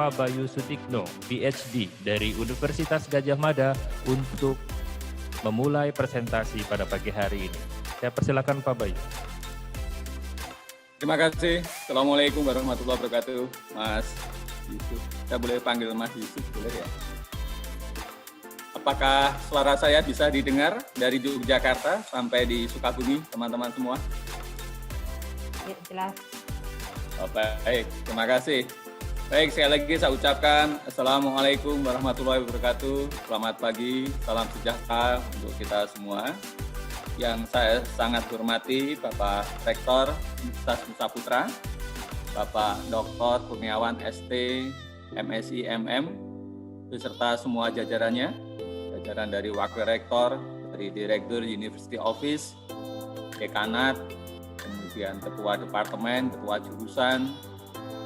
Pak Bayu Sutikno, PhD dari Universitas Gadjah Mada untuk memulai presentasi pada pagi hari ini. Saya persilakan Pak Bayu. Terima kasih. Assalamualaikum warahmatullahi wabarakatuh, Mas Yusuf. Saya boleh panggil Mas Yusuf, boleh ya? Apakah suara saya bisa didengar dari Yogyakarta sampai di Sukabumi, teman-teman semua? Ya, jelas. Oh, baik, terima kasih. Baik, sekali lagi saya ucapkan Assalamualaikum warahmatullahi wabarakatuh. Selamat pagi, salam sejahtera untuk kita semua. Yang saya sangat hormati Bapak Rektor Universitas Nusa Putra, Bapak Dr. Kurniawan ST, MSI MM, beserta semua jajarannya, jajaran dari Wakil Rektor, dari Direktur University Office, Dekanat, kemudian Ketua Departemen, Ketua Jurusan,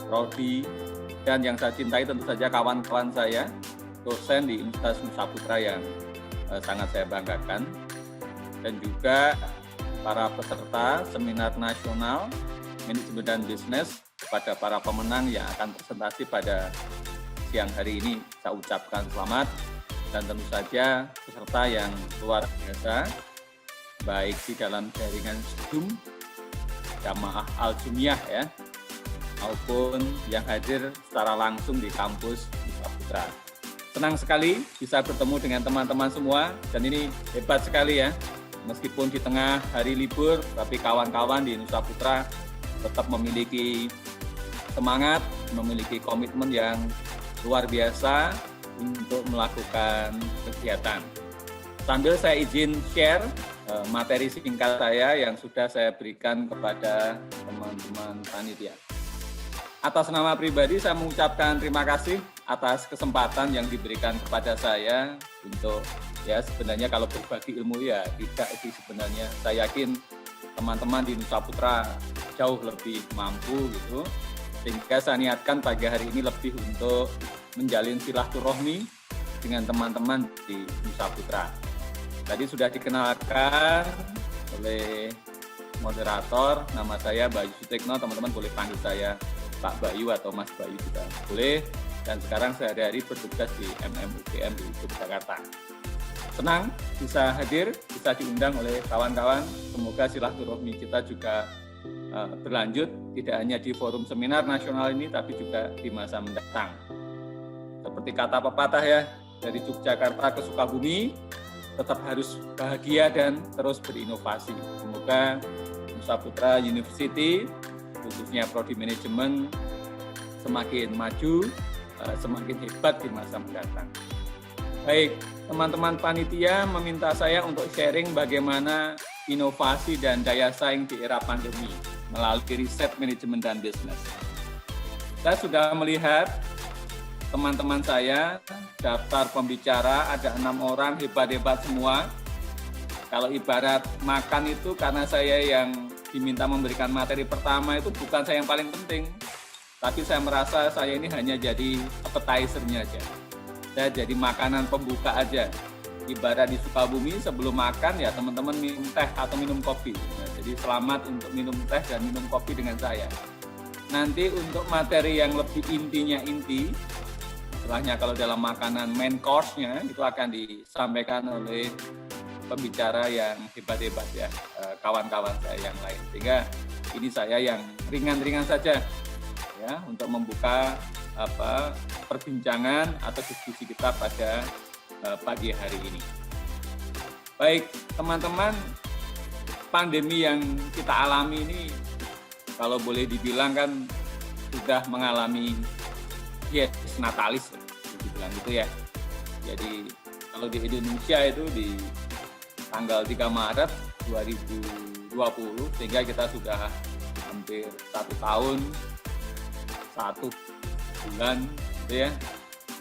Prodi, dan yang saya cintai tentu saja kawan-kawan saya, dosen di Universitas Nusa Putra yang sangat saya banggakan, dan juga para peserta seminar nasional manajemen dan bisnis kepada para pemenang yang akan presentasi pada siang hari ini. Saya ucapkan selamat, dan tentu saja peserta yang luar biasa, baik di dalam jaringan Zoom, jamaah Al-Jumiyah ya, maupun yang hadir secara langsung di kampus Nusa Putra. Senang sekali bisa bertemu dengan teman-teman semua, dan ini hebat sekali ya. Meskipun di tengah hari libur, tapi kawan-kawan di Nusa Putra tetap memiliki semangat, memiliki komitmen yang luar biasa untuk melakukan kegiatan. Sambil saya izin share materi singkat saya yang sudah saya berikan kepada teman-teman panitia. Atas nama pribadi saya mengucapkan terima kasih atas kesempatan yang diberikan kepada saya untuk ya sebenarnya kalau berbagi ilmu ya tidak sih sebenarnya. Saya yakin teman-teman di Nusa Putra jauh lebih mampu gitu. Sehingga saya niatkan pagi hari ini lebih untuk menjalin silaturahmi dengan teman-teman di Nusa Putra. Tadi sudah dikenalkan oleh moderator, nama saya Bayu Sutikno, teman-teman boleh panggil saya Pak Bayu atau Mas Bayu juga boleh. Dan sekarang sehari-hari bertugas di MMUGM di Yogyakarta. Senang bisa hadir, bisa diundang oleh kawan-kawan. Semoga silaturahmi kita juga berlanjut, tidak hanya di forum seminar nasional ini, tapi juga di masa mendatang. Seperti kata pepatah ya, dari Yogyakarta ke Sukabumi, tetap harus bahagia dan terus berinovasi. Semoga Nusa Putra University, khususnya Prodi Manajemen, semakin maju, semakin hebat di masa mendatang. Baik, teman-teman panitia meminta saya untuk sharing bagaimana inovasi dan daya saing di era pandemi melalui riset manajemen dan bisnis. Saya sudah melihat teman-teman saya, daftar pembicara ada 6 orang, hebat-hebat semua. Kalau ibarat makan itu, karena saya yang diminta memberikan materi pertama itu bukan saya yang paling penting, tapi saya merasa saya ini hanya jadi appetizer-nya aja. Saya jadi makanan pembuka aja. Ibarat di Sukabumi sebelum makan ya teman-teman minum teh atau minum kopi. Nah, jadi selamat untuk minum teh dan minum kopi dengan saya. Nanti untuk materi yang lebih intinya inti, setelahnya kalau dalam makanan main course-nya itu akan disampaikan oleh pembicara yang hebat-hebat ya, kawan-kawan saya yang lain. Sehingga ini saya yang ringan-ringan saja ya untuk membuka perbincangan atau diskusi kita pada pagi hari ini. Baik, teman-teman, pandemi yang kita alami ini kalau boleh dibilang kan sudah mengalami natalis, dibilang gitu ya. Jadi kalau di Indonesia itu di tanggal 3 Maret 2020, sehingga kita sudah hampir 1 tahun, 1 bulan gitu ya,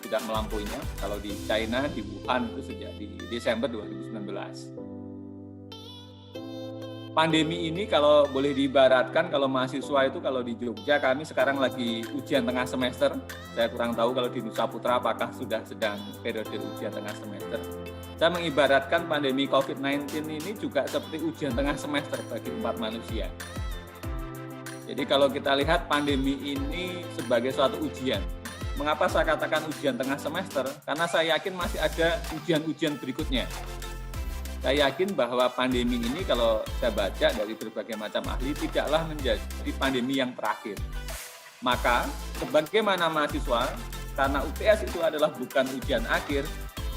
tidak melampuinya. Kalau di China, di Wuhan itu sejak di Desember 2019. Pandemi ini kalau boleh diibaratkan, kalau mahasiswa itu kalau di Jogja kami sekarang lagi ujian tengah semester. Saya kurang tahu kalau di Nusa Putra apakah sudah sedang periode ujian tengah semester. Saya mengibaratkan pandemi COVID-19 ini juga seperti ujian tengah semester bagi umat manusia. Jadi kalau kita lihat pandemi ini sebagai suatu ujian. Mengapa saya katakan ujian tengah semester? Karena saya yakin masih ada ujian-ujian berikutnya. Saya yakin bahwa pandemi ini kalau saya baca dari berbagai macam ahli tidaklah menjadi pandemi yang terakhir. Maka sebagaimana mahasiswa, karena UTS itu adalah bukan ujian akhir,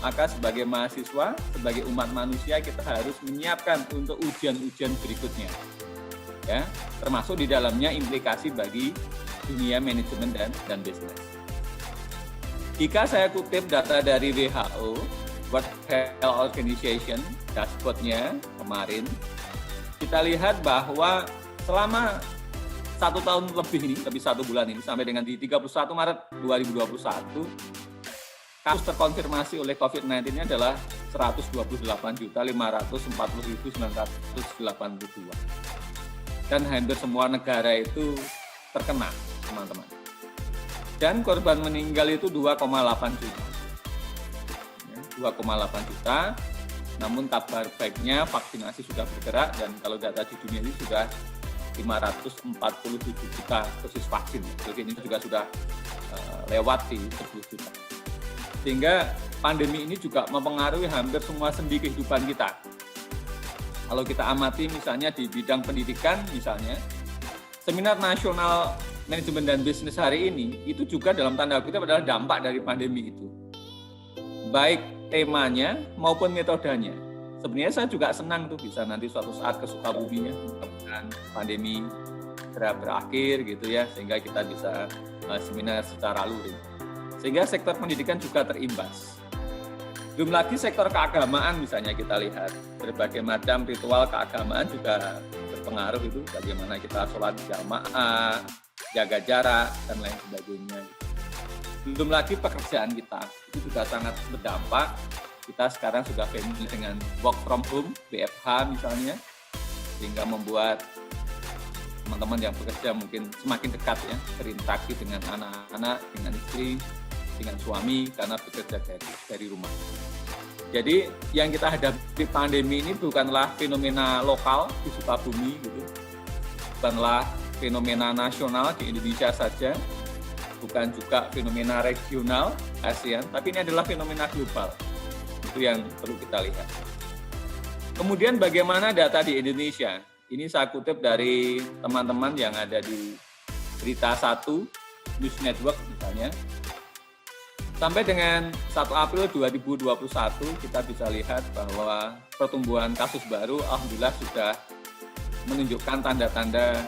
maka sebagai mahasiswa, sebagai umat manusia kita harus menyiapkan untuk ujian-ujian berikutnya. Ya, termasuk di dalamnya implikasi bagi dunia manajemen dan bisnis. Jika saya kutip data dari WHO, World Health Organization, dashboard-nya kemarin, kita lihat bahwa selama 1 tahun lebih ini, lebih 1 bulan ini, sampai dengan di 31 Maret 2021, kasus terkonfirmasi oleh COVID-19 ini adalah 128.540.982. Dan hampir semua negara itu terkena, teman-teman. Dan korban meninggal itu 2,8 juta. 2,8 juta, namun kabar baiknya vaksinasi sudah bergerak dan kalau data di dunia ini sudah 547 juta dosis vaksin. Jadi ini juga sudah lewat di 10 juta. Sehingga pandemi ini juga mempengaruhi hampir semua sendi kehidupan kita. Kalau kita amati misalnya di bidang pendidikan misalnya, seminar nasional manajemen dan bisnis hari ini itu juga dalam tanda kutip adalah dampak dari pandemi itu. Baik temanya maupun metodenya. Sebenarnya saya juga senang tuh bisa nanti suatu saat ke Sukabumi ya, mudah-mudahan pandemi segera berakhir gitu ya, sehingga kita bisa seminar secara luring. Sehingga sektor pendidikan juga terimbas. Belum lagi sektor keagamaan misalnya kita lihat, berbagai macam ritual keagamaan juga berpengaruh itu, bagaimana kita sholat jamaah, jaga jarak, dan lain sebagainya. Belum lagi pekerjaan kita, itu juga sangat berdampak. Kita sekarang sudah familiar dengan work from home, WFH misalnya, sehingga membuat teman-teman yang bekerja mungkin semakin dekat ya, berinteraksi dengan anak-anak, dengan istri, dengan suami, karena bekerja dari rumah. Jadi yang kita hadapi pandemi ini bukanlah fenomena lokal di Sukabumi, gitu. Bukanlah fenomena nasional di Indonesia saja, bukan juga fenomena regional ASEAN, tapi ini adalah fenomena global. Itu yang perlu kita lihat. Kemudian bagaimana data di Indonesia? Ini saya kutip dari teman-teman yang ada di Berita 1, News Network misalnya. Sampai dengan 1 April 2021 kita bisa lihat bahwa pertumbuhan kasus baru alhamdulillah sudah menunjukkan tanda-tanda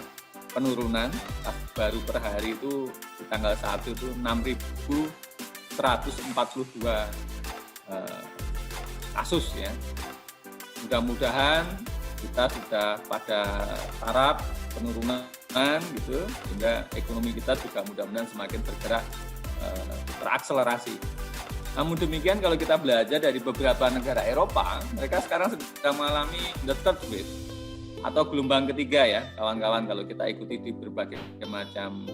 penurunan. Kasus baru per hari itu di tanggal 1 itu 6.142 kasus ya. Mudah-mudahan kita sudah pada taraf penurunan gitu, sehingga ekonomi kita juga mudah-mudahan semakin bergerak terakselerasi. Namun demikian kalau kita belajar dari beberapa negara Eropa, mereka sekarang sedang mengalami the third wave atau gelombang ketiga ya, kawan-kawan. Kalau kita ikuti di berbagai macam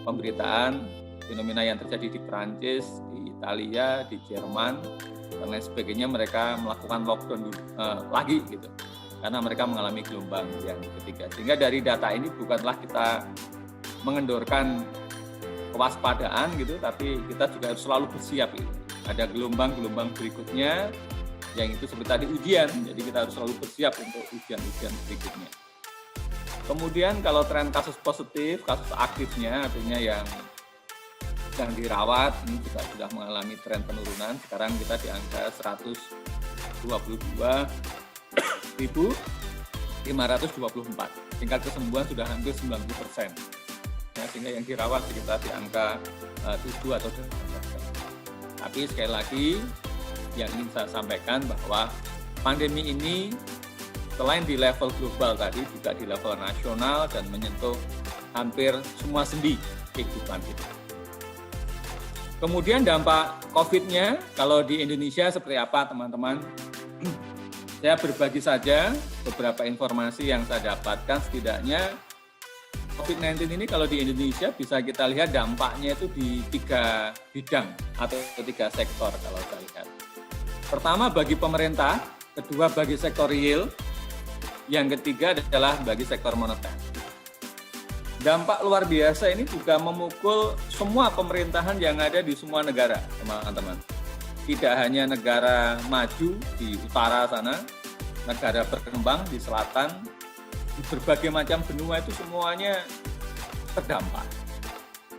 pemberitaan, fenomena yang terjadi di Perancis, di Italia, di Jerman, dan lain sebagainya, mereka melakukan lockdown lagi gitu, karena mereka mengalami gelombang yang ketiga. Sehingga dari data ini bukanlah kita mengendorkan kewaspadaan gitu, tapi kita juga harus selalu bersiap gitu. Ada gelombang-gelombang berikutnya yang itu seperti tadi ujian, jadi kita harus selalu bersiap untuk ujian-ujian berikutnya. Kemudian kalau tren kasus positif, kasus aktifnya artinya yang sedang dirawat ini juga sudah mengalami tren penurunan. Sekarang kita di angka 122.524. Tingkat kesembuhan sudah hampir 90%. Ya, sehingga yang dirawat sekitar di angka 7 atau 8%. Tapi sekali lagi yang ingin saya sampaikan bahwa pandemi ini selain di level global tadi juga di level nasional dan menyentuh hampir semua sendi kehidupan kita. Kemudian dampak COVID-nya kalau di Indonesia seperti apa teman-teman? Saya berbagi saja beberapa informasi yang saya dapatkan. Setidaknya COVID-19 ini kalau di Indonesia bisa kita lihat dampaknya itu di 3 bidang atau 3 sektor kalau saya lihat. Pertama bagi pemerintah, kedua bagi sektor real, yang ketiga adalah bagi sektor moneter. dampak luar biasa ini juga memukul semua pemerintahan yang ada di semua negara, teman-teman. Tidak hanya negara maju di utara sana, negara berkembang di selatan, di berbagai macam benua itu semuanya terdampak.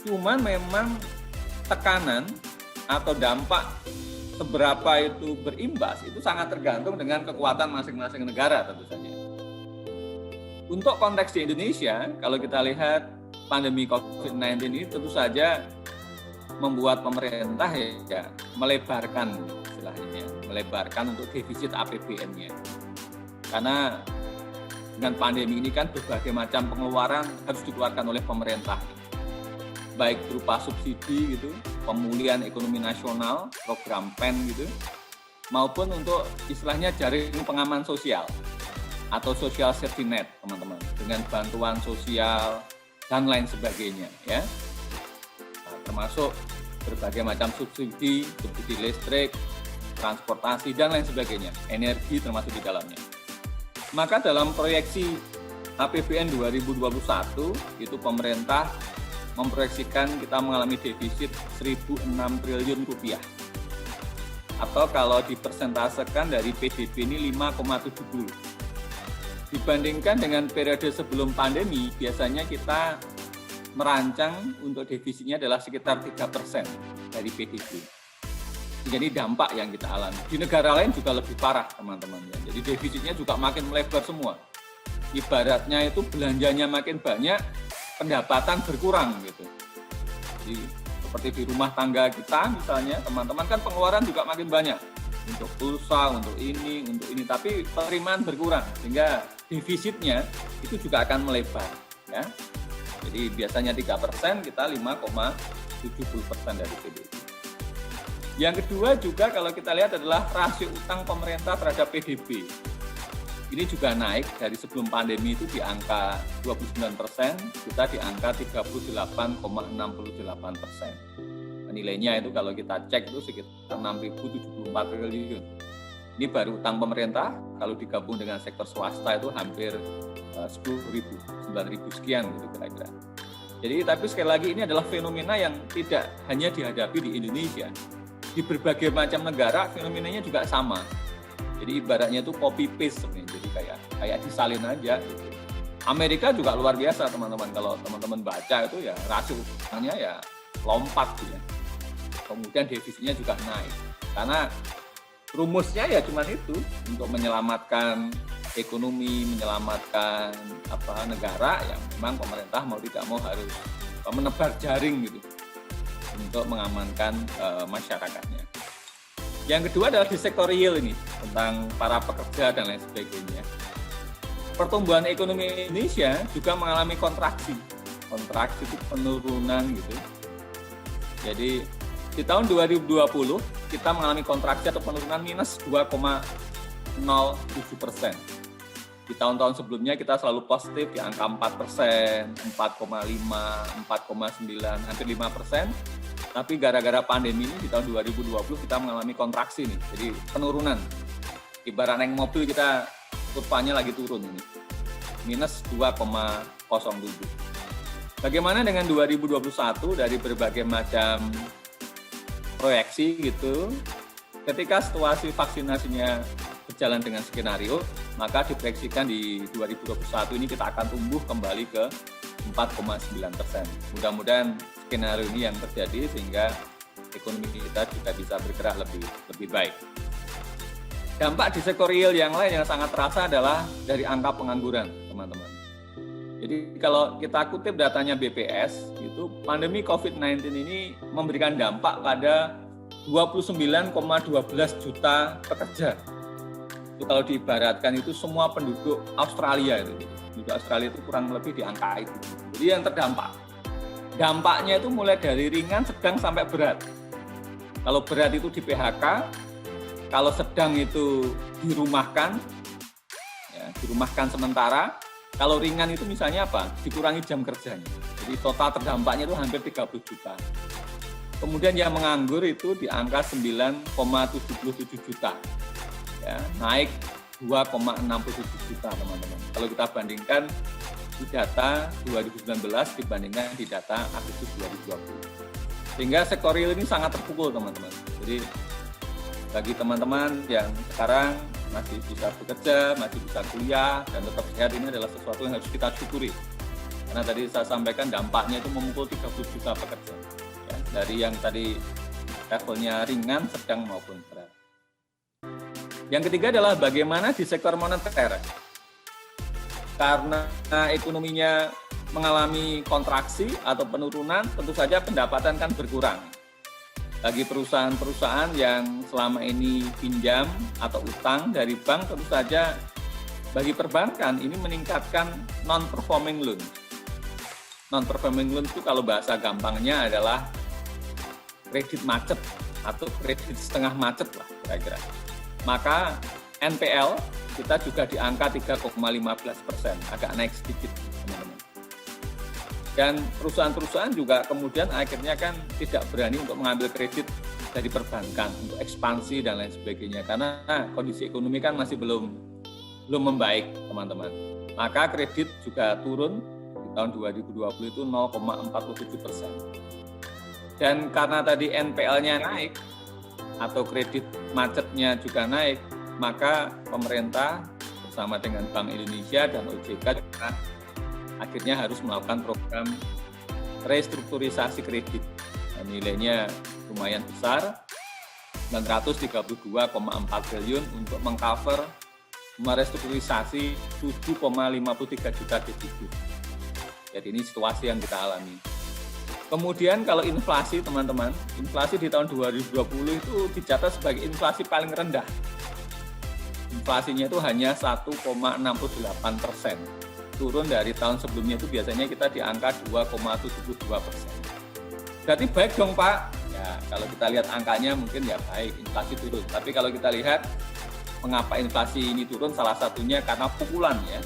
Cuman memang tekanan atau dampak seberapa itu berimbas itu sangat tergantung dengan kekuatan masing-masing negara tentu saja. Untuk konteks di Indonesia, kalau kita lihat pandemi COVID-19 ini tentu saja membuat pemerintah ya melebarkan istilahnya, melebarkan untuk defisit APBN-nya. Karena dengan pandemi ini kan berbagai macam pengeluaran harus dikeluarkan oleh pemerintah. Baik berupa subsidi gitu, pemulihan ekonomi nasional, program PEN gitu, maupun untuk istilahnya jaring pengaman sosial atau social safety net, teman-teman, dengan bantuan sosial dan lain sebagainya ya. Nah, termasuk berbagai macam subsidi listrik, transportasi dan lain sebagainya, energi termasuk di dalamnya. Maka dalam proyeksi APBN 2021 itu pemerintah memproyeksikan kita mengalami defisit 1.006 triliun rupiah. Atau kalau dipersentasekan dari PDB ini 5,70. Dibandingkan dengan periode sebelum pandemi, biasanya kita merancang untuk defisitnya adalah sekitar 3% dari PDB. Jadi dampak yang kita alami. Di negara lain juga lebih parah, teman-teman. Jadi defisitnya juga makin melebar semua. Ibaratnya itu belanjanya makin banyak, pendapatan berkurang gitu. Jadi, seperti di rumah tangga kita misalnya, teman-teman kan pengeluaran juga makin banyak. Untuk pulsa, untuk ini, tapi penerimaan berkurang sehingga defisitnya itu juga akan melebar ya. Jadi biasanya 3%, kita 5,70% dari PDB. Yang kedua juga kalau kita lihat adalah rasio utang pemerintah terhadap PDB. Ini juga naik dari sebelum pandemi itu di angka 29%, kita di angka 38,68%. Nilainya itu kalau kita cek itu sekitar 6.074 triliun. Ini baru utang pemerintah, kalau digabung dengan sektor swasta itu hampir 10.000, 9.000 sekian gitu kira-kira. Jadi tapi sekali lagi ini adalah fenomena yang tidak hanya dihadapi di Indonesia. Di berbagai macam negara fenomenanya juga sama. Jadi ibaratnya itu copy paste sebenarnya, jadi kayak disalin aja gitu. Amerika juga luar biasa teman-teman, kalau teman-teman baca itu ya rasio utangnya ya lompat gitu ya. Kemudian defisitnya juga naik. Karena rumusnya ya cuma itu, untuk menyelamatkan ekonomi, menyelamatkan negara, yang memang pemerintah mau tidak mau harus menebar jaring gitu untuk mengamankan masyarakatnya. Yang kedua adalah di sektor real ini, tentang para pekerja dan lain sebagainya. Pertumbuhan ekonomi Indonesia juga mengalami kontraksi itu penurunan gitu. Jadi di tahun 2020 kita mengalami kontraksi atau penurunan minus 2,07%. Di tahun-tahun sebelumnya kita selalu positif di angka 4%, 4,5, 4,9, hampir 5%. Tapi gara-gara pandemi ini di tahun 2020 kita mengalami kontraksi nih, jadi penurunan. Ibarat naik mobil kita kurvanya lagi turun ini, minus 2,07. Bagaimana dengan 2021 dari berbagai macam proyeksi gitu, ketika situasi vaksinasinya berjalan dengan skenario, maka diproyeksikan di 2021 ini kita akan tumbuh kembali ke 4,9%. Mudah-mudahan skenario ini yang terjadi sehingga ekonomi kita juga bisa bergerak lebih baik. Dampak di sektor real yang lain yang sangat terasa adalah dari angka pengangguran, teman-teman. Jadi kalau kita kutip datanya BPS, itu pandemi COVID-19 ini memberikan dampak pada 29,12 juta pekerja. Itu kalau diibaratkan itu semua penduduk Australia itu. Penduduk Australia itu kurang lebih di angka itu. Jadi yang terdampak. Dampaknya itu mulai dari ringan, sedang sampai berat. Kalau berat itu di PHK, kalau sedang itu dirumahkan, ya, dirumahkan sementara. Kalau ringan itu misalnya apa? Dikurangi jam kerjanya. Jadi total terdampaknya itu hampir 30 juta. Kemudian yang menganggur itu di angka 9,77 juta. Ya, naik 2,67 juta teman-teman. Kalau kita bandingkan di data 2019 dibandingkan di data Agustus 2020. Sehingga sektor real ini sangat terpukul, teman-teman. Jadi bagi teman-teman yang sekarang masih bisa bekerja, masih bisa kuliah, dan tetap sehat, ini adalah sesuatu yang harus kita syukuri. Karena tadi saya sampaikan dampaknya itu memukul 30 juta pekerja. Ya, dari yang tadi levelnya ringan, sedang maupun berat. Yang ketiga adalah bagaimana di sektor moneter. Karena ekonominya mengalami kontraksi atau penurunan, tentu saja pendapatan kan berkurang. Bagi perusahaan-perusahaan yang selama ini pinjam atau utang dari bank, tentu saja bagi perbankan ini meningkatkan non-performing loan. Non-performing loan itu kalau bahasa gampangnya adalah kredit macet atau kredit setengah macet lah kira-kira. Maka NPL kita juga di angka 3,15%, agak naik sedikit, teman-teman. Dan perusahaan-perusahaan juga kemudian akhirnya kan tidak berani untuk mengambil kredit dari perbankan untuk ekspansi dan lain sebagainya, karena kondisi ekonomi kan masih belum membaik, teman-teman. Maka kredit juga turun di tahun 2020 itu 0,47%. Dan karena tadi NPL-nya naik atau kredit macetnya juga naik, maka pemerintah bersama dengan Bank Indonesia dan OJK juga akhirnya harus melakukan program restrukturisasi kredit. Nah, nilainya lumayan besar, 932,4 triliun untuk mengcover merestrukturisasi 7,53 juta debitur. Jadi ini situasi yang kita alami. Kemudian kalau inflasi, teman-teman, inflasi di tahun 2020 itu dicatat sebagai inflasi paling rendah. Inflasinya itu hanya 1,68%. Turun dari tahun sebelumnya itu biasanya kita di angka 2,72%. Berarti baik dong Pak? Ya, kalau kita lihat angkanya mungkin ya baik, inflasi turun. Tapi kalau kita lihat mengapa inflasi ini turun, salah satunya karena pukulan ya,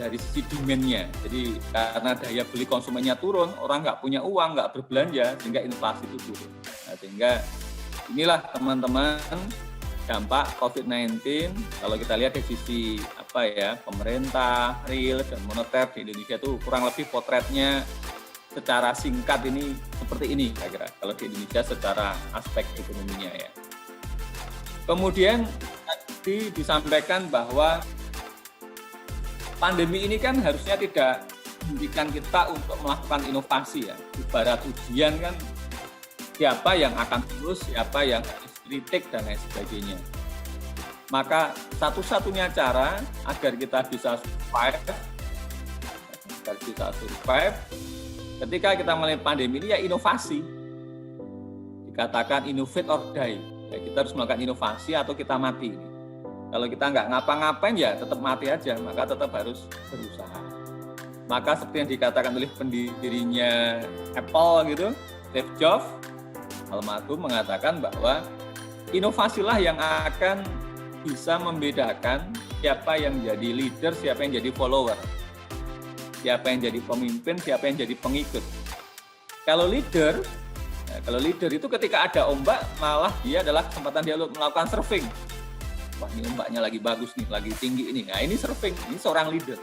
dari sisi demand-nya. Jadi karena daya beli konsumennya turun, orang nggak punya uang, nggak berbelanja, sehingga inflasi itu turun. Nah, sehingga inilah teman-teman dampak COVID-19. Kalau kita lihat dari sisi pemerintah, real dan moneter di Indonesia itu kurang lebih potretnya secara singkat ini seperti ini kira-kira. Kalau di Indonesia secara aspek ekonominya ya. Kemudian tadi disampaikan bahwa pandemi ini kan harusnya tidak menghentikan kita untuk melakukan inovasi ya. Ibarat ujian kan, siapa yang akan lulus, siapa yang harus kritik dan lain sebagainya. Maka satu-satunya cara agar kita bisa survive, ketika kita mulai pandemi ini ya inovasi. Dikatakan innovate or die. Ya, kita harus melakukan inovasi atau kita mati. Kalau kita nggak ngapa-ngapain ya tetap mati aja, maka tetap harus berusaha. Maka seperti yang dikatakan oleh pendirinya Apple gitu, Steve Jobs, almarhum mengatakan bahwa inovasilah yang akan bisa membedakan siapa yang jadi leader, siapa yang jadi follower, siapa yang jadi pemimpin, siapa yang jadi pengikut. Kalau leader itu ketika ada ombak, malah dia adalah kesempatan dia untuk melakukan surfing. Wah, ini ombaknya lagi bagus nih, lagi tinggi ini. Nah, ini surfing, ini seorang leader.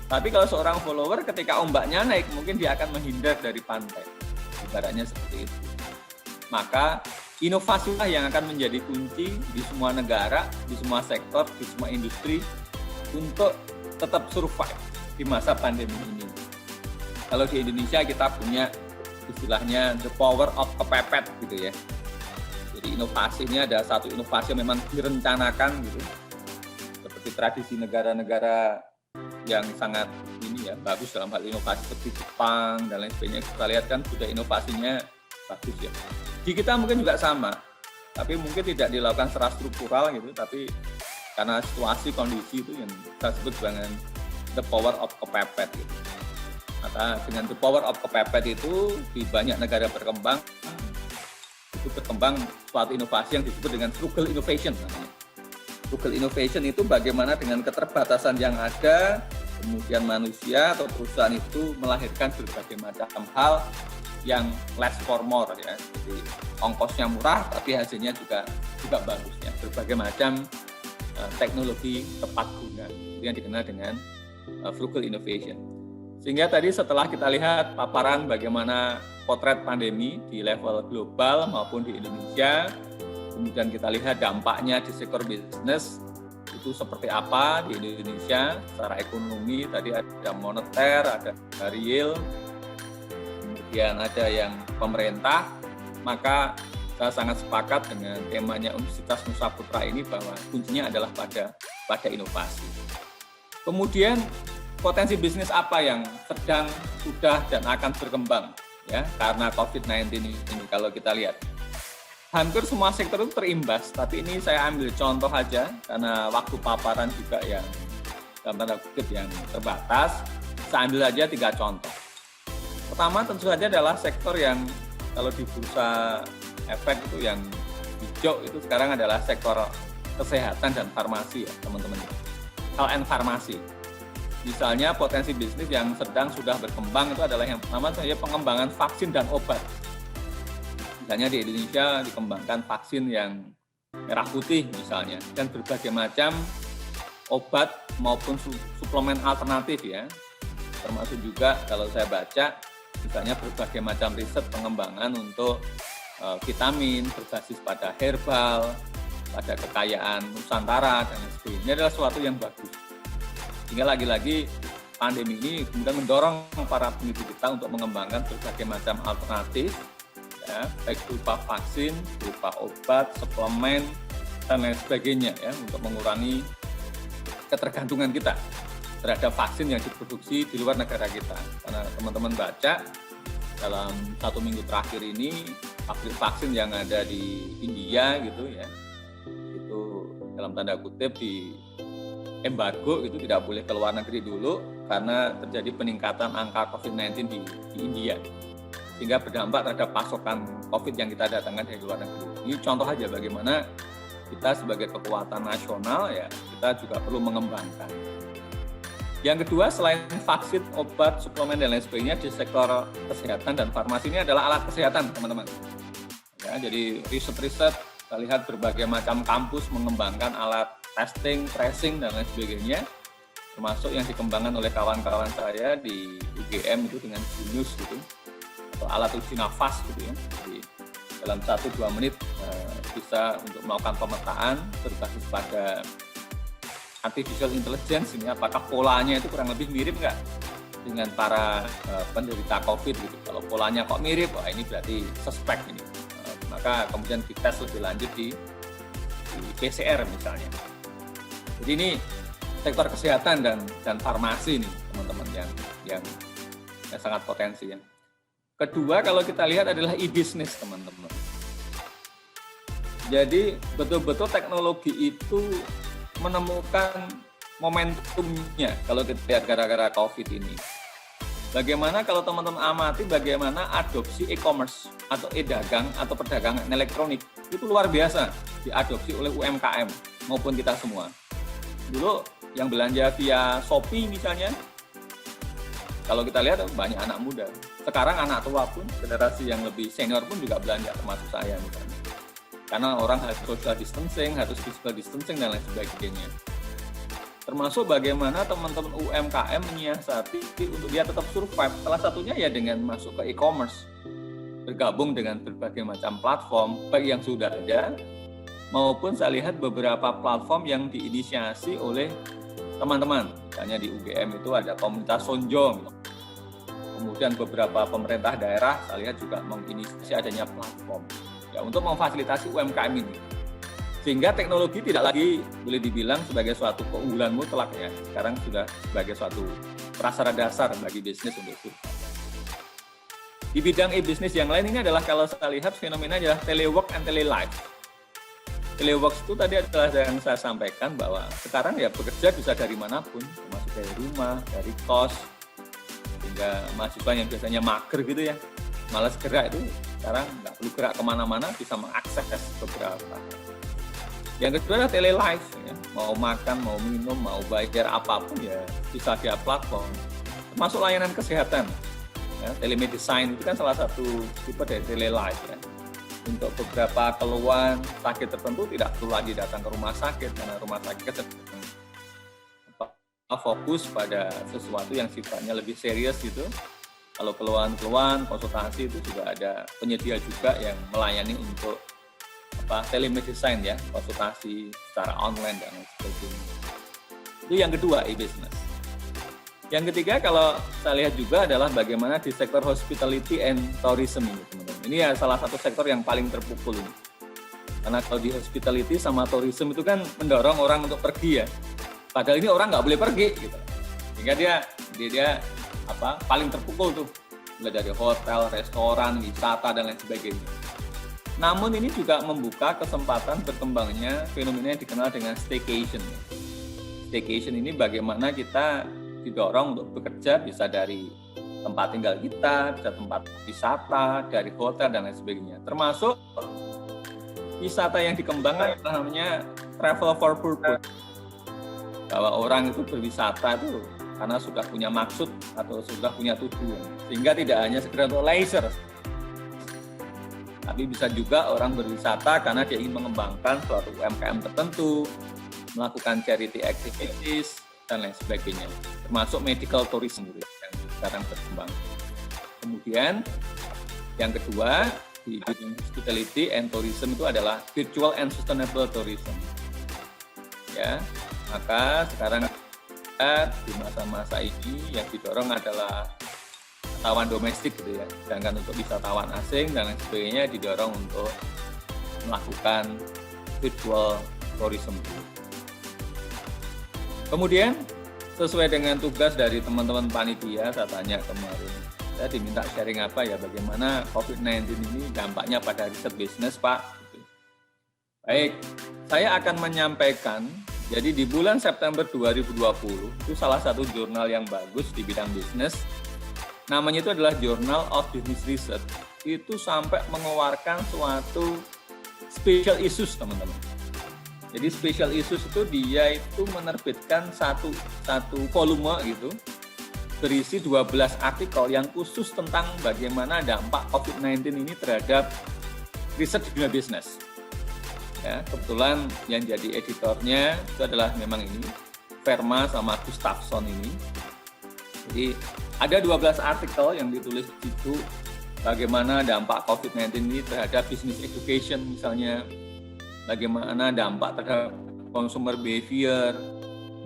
Tapi kalau seorang follower, ketika ombaknya naik, mungkin dia akan menghindar dari pantai. Ibaratnya seperti itu. Maka inovasilah yang akan menjadi kunci di semua negara, di semua sektor, di semua industri untuk tetap survive di masa pandemi ini. Kalau di Indonesia kita punya istilahnya the power of kepepet gitu ya. Jadi inovasi ini ada satu inovasi yang memang direncanakan gitu. Seperti tradisi negara-negara yang sangat ini ya bagus dalam hal inovasi seperti Jepang dan lain sebagainya. Kita lihat kan sudah inovasinya bagus ya. Di kita mungkin juga sama, tapi mungkin tidak dilakukan secara struktural gitu, tapi karena situasi kondisi itu yang kita sebut dengan the power of kepepet gitu. Maka dengan the power of kepepet itu di banyak negara berkembang itu berkembang suatu inovasi yang disebut dengan frugal innovation namanya. Frugal innovation itu bagaimana dengan keterbatasan yang ada, kemudian manusia atau perusahaan itu melahirkan berbagai macam hal yang less for more ya, jadi ongkosnya murah tapi hasilnya juga bagus ya, berbagai macam teknologi tepat guna yang dikenal dengan frugal innovation. Sehingga tadi setelah kita lihat paparan bagaimana potret pandemi di level global maupun di Indonesia, kemudian kita lihat dampaknya di sektor bisnis itu seperti apa di Indonesia secara ekonomi, tadi ada moneter, ada real, kemudian ada yang pemerintah, maka saya sangat sepakat dengan temanya Universitas Nusa Putra ini bahwa kuncinya adalah pada inovasi. Kemudian potensi bisnis apa yang sedang, sudah, dan akan berkembang ya karena COVID-19 ini kalau kita lihat. Hampir semua sektor itu terimbas, tapi ini saya ambil contoh aja karena waktu paparan juga yang dalam tanda kutip yang terbatas. Saya ambil aja 3 contoh. Pertama tentu saja adalah sektor yang kalau di bursa efek itu yang hijau itu sekarang adalah sektor kesehatan dan farmasi ya teman-teman. Health and farmasi. Misalnya potensi bisnis yang sedang sudah berkembang itu adalah yang pertama saja pengembangan vaksin dan obat. Misalnya di Indonesia dikembangkan vaksin yang merah putih misalnya dan berbagai macam obat maupun suplemen alternatif ya. Termasuk juga kalau saya baca misalnya berbagai macam riset pengembangan untuk vitamin berbasis pada herbal, pada kekayaan Nusantara dan lain sebagainya. Ini adalah sesuatu yang bagus. Sehingga lagi-lagi pandemi ini kemudian mendorong para peneliti kita untuk mengembangkan berbagai macam alternatif, ya, baik berupa vaksin, berupa obat, suplemen dan lain sebagainya, ya, untuk mengurangi ketergantungan kita terhadap vaksin yang diproduksi di luar negara kita. Karena teman-teman baca dalam 1 minggu terakhir ini pabrik vaksin yang ada di India gitu ya, itu dalam tanda kutip di embargo itu tidak boleh ke luar negeri dulu karena terjadi peningkatan angka COVID-19 di India, sehingga berdampak terhadap pasokan COVID yang kita datangkan dari luar negeri. Ini contoh aja bagaimana kita sebagai kekuatan nasional ya kita juga perlu mengembangkan. Yang kedua, selain vaksin, obat, suplemen, dan lain sebagainya di sektor kesehatan dan farmasi ini adalah alat kesehatan, teman-teman. Ya, jadi riset-riset, kita lihat berbagai macam kampus mengembangkan alat testing, tracing, dan lain sebagainya, termasuk yang dikembangkan oleh kawan-kawan saya di UGM itu dengan Junius gitu, atau alat uji nafas gitu ya. Jadi dalam 1-2 menit bisa untuk melakukan pemetaan berbasis pada artificial intelligence ini, apakah polanya itu kurang lebih mirip nggak dengan para penderita COVID gitu. Kalau polanya kok mirip, wah ini berarti suspek ini. Maka kemudian dites lebih lanjut di PCR misalnya. Jadi ini sektor kesehatan dan farmasi nih teman-teman yang sangat potensi ya. Kedua kalau kita lihat adalah e-business teman-teman. Jadi betul-betul teknologi itu menemukan momentumnya kalau kita lihat gara-gara COVID ini. Bagaimana kalau teman-teman amati bagaimana adopsi e-commerce atau e-dagang atau perdagangan elektronik itu luar biasa diadopsi oleh UMKM maupun kita semua. Dulu yang belanja via Shopee misalnya, kalau kita lihat banyak anak muda. Sekarang anak tua pun, generasi yang lebih senior pun juga belanja termasuk saya misalnya. Karena orang harus social distancing, harus physical distancing, dan lain sebagainya. Termasuk bagaimana teman-teman UMKM menyiasati untuk dia tetap survive. Salah satunya ya dengan masuk ke e-commerce. Bergabung dengan berbagai macam platform, baik yang sudah ada, maupun saya lihat beberapa platform yang diinisiasi oleh teman-teman. Misalnya di UGM itu ada komunitas Sonjong. Kemudian beberapa pemerintah daerah saya lihat juga menginisiasi adanya platform. Ya, untuk memfasilitasi UMKM ini. Sehingga teknologi tidak lagi boleh dibilang sebagai suatu keunggulan mutlak ya. Sekarang sudah sebagai suatu prasyarat dasar bagi bisnis untuk itu. Di bidang e-bisnis yang lain ini adalah kalau saya lihat fenomena adalah telework and telelife. Telework itu tadi adalah yang saya sampaikan bahwa sekarang ya bekerja bisa dari manapun, termasuk dari rumah, dari kos, hingga mahasiswa yang biasanya mager gitu ya, malas gerak itu sekarang nggak perlu gerak kemana-mana, bisa mengakses beberapa. Yang kedua adalah telelife, ya. Mau makan, mau minum, mau bayar apapun ya bisa via platform. Termasuk layanan kesehatan, ya. Telemedicine itu kan salah satu tipe dari telelife ya. Untuk beberapa keluhan sakit tertentu tidak perlu lagi datang ke rumah sakit karena rumah sakit sedang fokus pada sesuatu yang sifatnya lebih serius gitu. Kalau keluhan-keluhan, konsultasi itu juga ada penyedia juga yang melayani untuk telemedicine ya, konsultasi secara online dan sebagainya. Itu yang kedua, e-business. Yang ketiga kalau saya lihat juga adalah bagaimana di sektor hospitality and tourism ini, teman-teman. Ini ya salah satu sektor yang paling terpukul ini. Karena kalau di hospitality sama tourism itu kan mendorong orang untuk pergi ya. Padahal ini orang nggak boleh pergi gitu. Sehingga dia paling terpukul tuh. Mulai dari hotel, restoran, wisata dan lain sebagainya. Namun ini juga membuka kesempatan berkembangnya fenomena yang dikenal dengan staycation. Staycation ini bagaimana kita didorong untuk bekerja bisa dari tempat tinggal kita, bisa tempat wisata, dari hotel dan lain sebagainya. Termasuk wisata yang dikembangkan namanya travel for purpose. Bahwa orang itu berwisata itu karena sudah punya maksud atau sudah punya tujuan. Sehingga tidak hanya sekedar untuk leisure. Tapi bisa juga orang berwisata karena dia ingin mengembangkan suatu UMKM tertentu, melakukan charity activities, dan lain sebagainya, termasuk medical tourism yang sekarang berkembang. Kemudian yang kedua di bidang hospitality and tourism itu adalah virtual and sustainable tourism. Ya, maka sekarang di masa-masa ini yang didorong adalah wisatawan domestik gitu ya, sedangkan untuk wisatawan asing dan lain sebagainya didorong untuk melakukan virtual tourism. Kemudian sesuai dengan tugas dari teman-teman panitia, saya tanya kemarin, saya diminta sharing apa ya, bagaimana COVID-19 ini dampaknya pada riset bisnis Pak. Baik, saya akan menyampaikan, jadi di bulan September 2020, itu salah satu jurnal yang bagus di bidang bisnis, namanya itu adalah Journal of Business Research, itu sampai mengeluarkan suatu special issues teman-teman. Jadi special issues itu dia itu menerbitkan satu volume gitu, berisi 12 artikel yang khusus tentang bagaimana dampak COVID-19 ini terhadap riset di dunia bisnis. Ya, kebetulan yang jadi editornya itu adalah memang ini, Verma sama Gustafsson ini. Jadi ada 12 artikel yang ditulis di situ, bagaimana dampak COVID-19 ini terhadap business education misalnya, bagaimana dampak terhadap consumer behavior,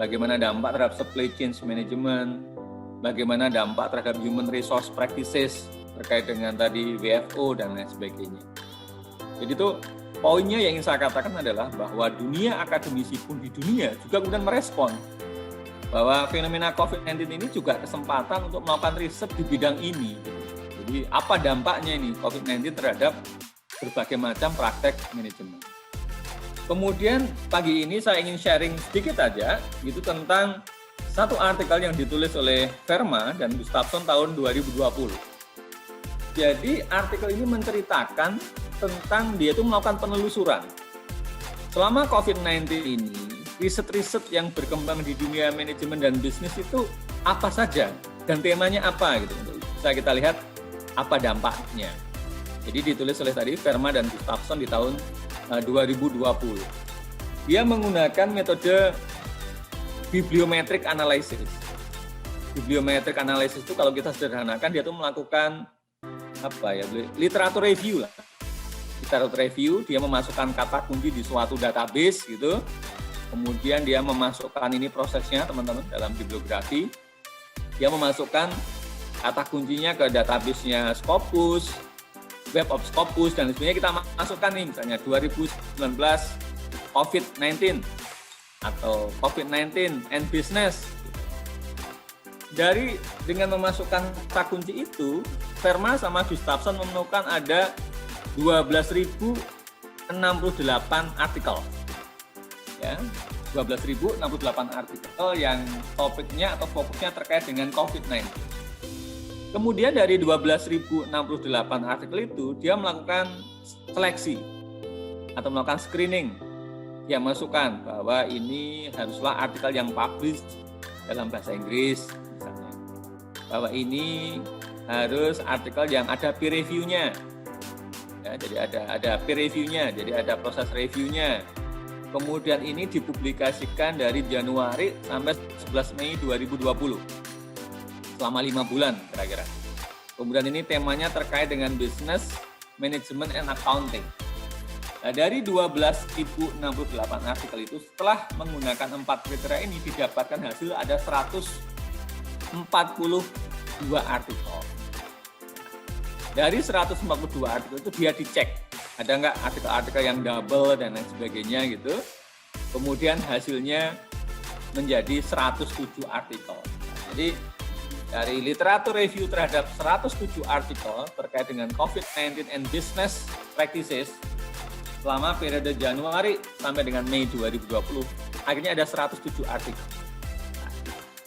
bagaimana dampak terhadap supply chain management, bagaimana dampak terhadap human resource practices terkait dengan tadi WFO dan lain sebagainya. Jadi itu poinnya yang ingin saya katakan adalah bahwa dunia akademisi pun di dunia juga kemudian merespon bahwa fenomena COVID-19 ini juga kesempatan untuk melakukan riset di bidang ini. Jadi apa dampaknya ini COVID-19 terhadap berbagai macam praktek manajemen. Kemudian pagi ini saya ingin sharing sedikit aja gitu tentang satu artikel yang ditulis oleh Verma dan Gustafsson tahun 2020. Jadi artikel ini menceritakan tentang dia itu melakukan penelusuran. Selama COVID-19 ini, riset-riset yang berkembang di dunia manajemen dan bisnis itu apa saja dan temanya apa gitu. Bisa kita lihat apa dampaknya. Jadi ditulis oleh tadi Verma dan Gustafsson di tahun 2020. Dia menggunakan metode bibliometric analysis. Bibliometric analysis itu kalau kita sederhanakan dia tuh melakukan literatur review lah. Literatur review, dia memasukkan kata kunci di suatu database gitu. Kemudian dia memasukkan ini prosesnya teman-teman dalam bibliografi. Dia memasukkan kata kuncinya ke database-nya Scopus, Web of Scopus dan sebagainya, kita masukkan nih misalnya 2019 COVID-19 atau COVID-19 and business. Dengan memasukkan kata kunci itu, Verma sama Gustafsson menemukan ada 12.068 artikel. Ya, 12.068 artikel yang topiknya atau fokusnya terkait dengan COVID-19. Kemudian dari 12.068 artikel itu, dia melakukan seleksi atau melakukan screening. Dia masukkan bahwa ini haruslah artikel yang publish dalam bahasa Inggris, misalnya. Bahwa ini harus artikel yang ada peer review-nya. Ya, jadi ada peer review-nya, jadi ada proses review-nya. Kemudian ini dipublikasikan dari Januari sampai 11 Mei 2020. Selama 5 bulan kira-kira. Kemudian ini temanya terkait dengan business, management, and accounting. Nah, dari 12.068 artikel itu, setelah menggunakan 4 kriteria ini, didapatkan hasil ada 142 artikel. Dari 142 artikel itu dia dicek, ada nggak artikel-artikel yang double dan lain sebagainya gitu. Kemudian hasilnya menjadi 107 artikel. Jadi dari literatur review terhadap 107 artikel terkait dengan COVID-19 and business practices selama periode Januari sampai dengan Mei 2020, akhirnya ada 107 artikel.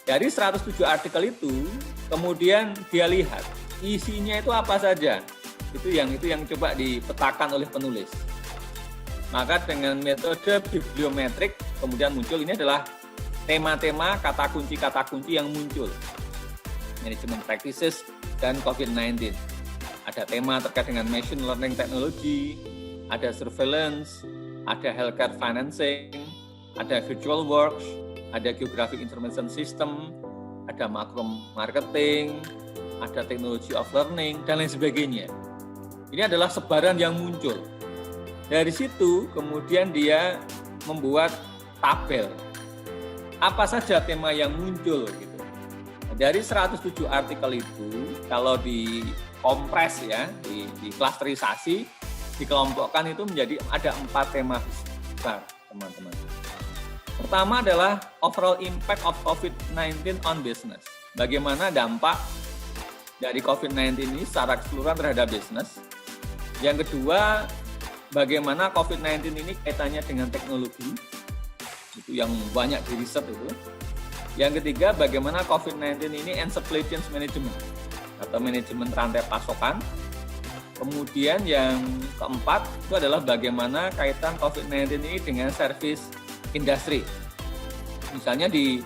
Dari 107 artikel itu, kemudian dia lihat isinya itu apa saja. Itu yang coba dipetakan oleh penulis. Maka dengan metode bibliometrik kemudian muncul, ini adalah tema-tema kata kunci yang muncul. Management practices dan COVID-19. Ada tema terkait dengan machine learning technology, ada surveillance, ada healthcare financing, ada virtual works, ada geographic information system, ada macro marketing, ada technology of learning, dan lain sebagainya. Ini adalah sebaran yang muncul. Dari situ kemudian dia membuat tabel. Apa saja tema yang muncul gitu. Dari 107 artikel itu, kalau dikompres ya, diklasterisasi, dikelompokkan itu menjadi ada 4 tema besar, teman-teman. Pertama adalah overall impact of COVID-19 on business. Bagaimana dampak dari COVID-19 ini secara keseluruhan terhadap bisnis. Yang kedua, bagaimana COVID-19 ini kaitannya dengan teknologi, itu yang banyak di riset itu. Yang ketiga, bagaimana COVID-19 ini and supply chain management, atau manajemen rantai pasokan. Kemudian yang keempat, itu adalah bagaimana kaitan COVID-19 ini dengan service industry. Misalnya di